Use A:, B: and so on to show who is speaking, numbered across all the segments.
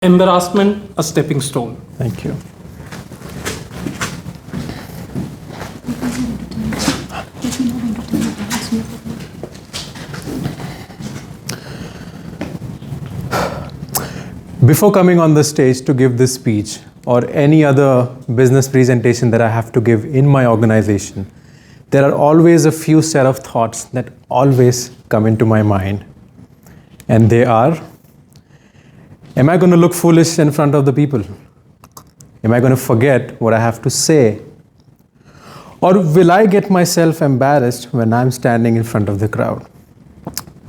A: Embarrassment, a stepping stone.
B: Thank you. Before coming on the stage to give this speech or any other business presentation that I have to give in my organization, there are always a few set of thoughts that always come into my mind. And they are, am I going to look foolish in front of the people? Am I going to forget what I have to say? Or will I get myself embarrassed when I'm standing in front of the crowd?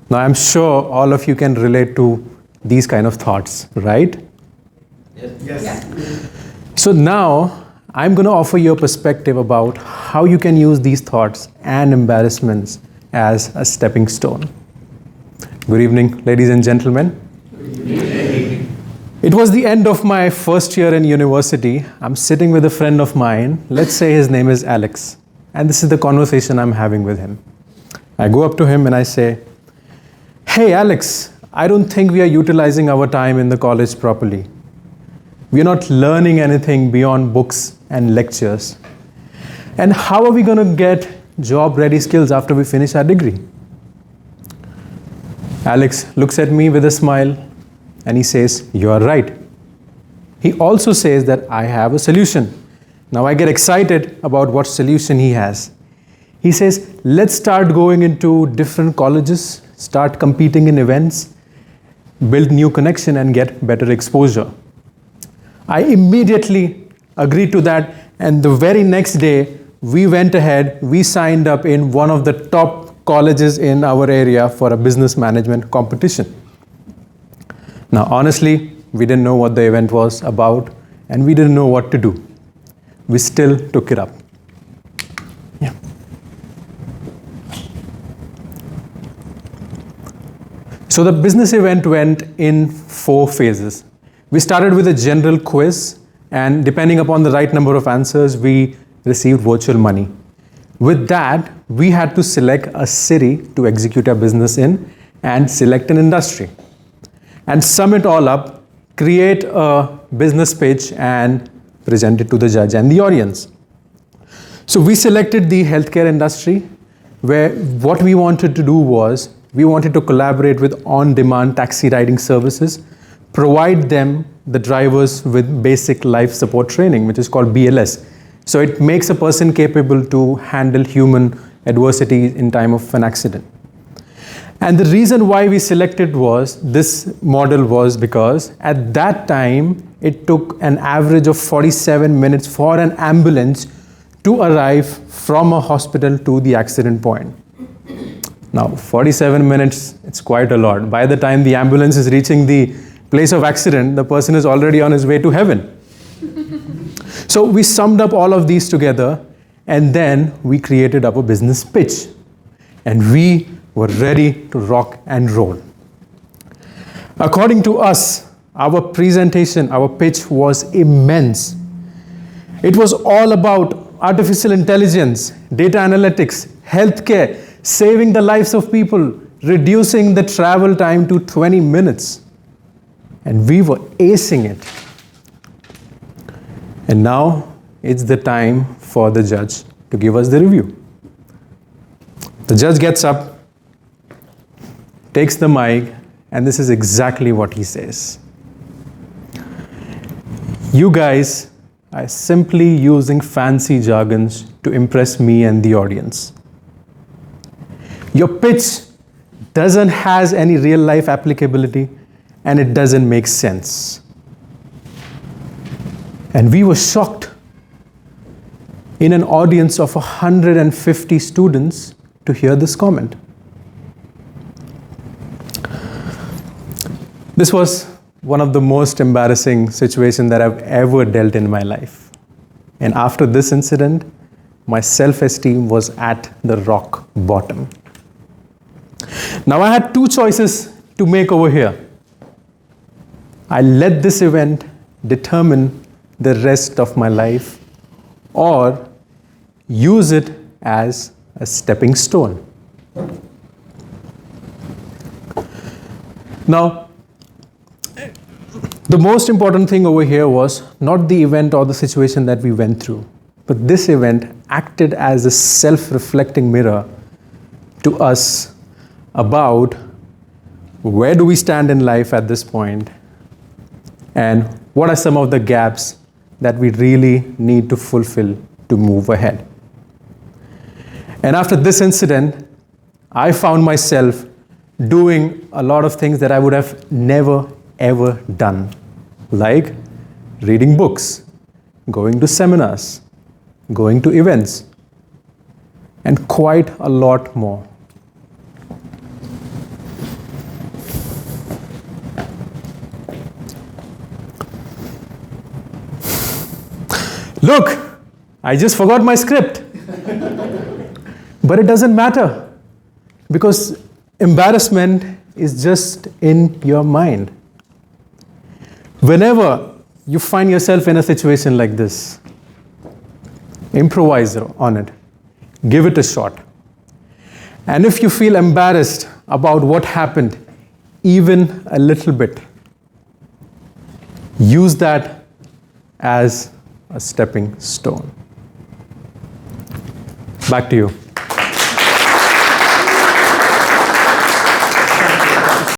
B: Now, I'm sure all of you can relate to these kind of thoughts, right?
C: Yes.
B: So now, I'm going to offer you a perspective about how you can use these thoughts and embarrassments as a stepping stone. Good evening, ladies and gentlemen. It was the end of my first year in university. I'm sitting with a friend of mine. Let's say his name is Alex. And this is the conversation I'm having with him. I go up to him and I say, "Hey, Alex, I don't think we are utilizing our time in the college properly. We are not learning anything beyond books and lectures. And how are we going to get job-ready skills after we finish our degree?" Alex looks at me with a smile and he says, "You are right." He also says that I have a solution. Now I get excited about what solution he has. He says, "Let's start going into different colleges, start competing in events, build new connection and get better exposure." I immediately agreed to that, and the very next day we went ahead, we signed up in one of the top colleges in our area for a business management competition. Now honestly, we didn't know what the event was about and we didn't know what to do. We still took it up. Yeah. So the business event went in 4 phases. We started with a general quiz, and depending upon the right number of answers, we received virtual money. With that, we had to select a city to execute our business in and select an industry. And sum it all up, create a business pitch and present it to the judge and the audience. So we selected the healthcare industry, where what we wanted to do was, we wanted to collaborate with on-demand taxi riding services, provide them, the drivers, with basic life support training, which is called BLS. So it makes a person capable to handle human adversity in time of an accident. And the reason why we selected this model was because at that time, it took an average of 47 minutes for an ambulance to arrive from a hospital to the accident point. Now, 47 minutes, it's quite a lot. By the time the ambulance is reaching the place of accident, the person is already on his way to heaven. So we summed up all of these together, and then we created up a business pitch. And we were ready to rock and roll. According to us, our presentation, our pitch was immense. It was all about artificial intelligence, data analytics, healthcare, saving the lives of people, reducing the travel time to 20 minutes. And we were acing it. And now it's the time for the judge to give us the review. The judge gets up, takes the mic, and this is exactly what he says. "You guys are simply using fancy jargons to impress me and the audience. Your pitch doesn't have any real life applicability and it doesn't make sense." And we were shocked in an audience of 150 students to hear this comment. This was one of the most embarrassing situations that I've ever dealt in my life. And after this incident, my self-esteem was at the rock bottom. Now I had 2 choices to make over here. I let this event determine the rest of my life, or use it as a stepping stone. Now, The most important thing over here was not the event or the situation that we went through, but this event acted as a self-reflecting mirror to us about where do we stand in life at this point and what are some of the gaps that we really need to fulfill to move ahead. And after this incident, I found myself doing a lot of things that I would have never ever done, like reading books, going to seminars, going to events, and quite a lot more. Look, I just forgot my script. But it doesn't matter, because embarrassment is just in your mind. Whenever you find yourself in a situation like this, improvise on it. Give it a shot. And if you feel embarrassed about what happened, even a little bit, use that as a stepping stone. Back to you.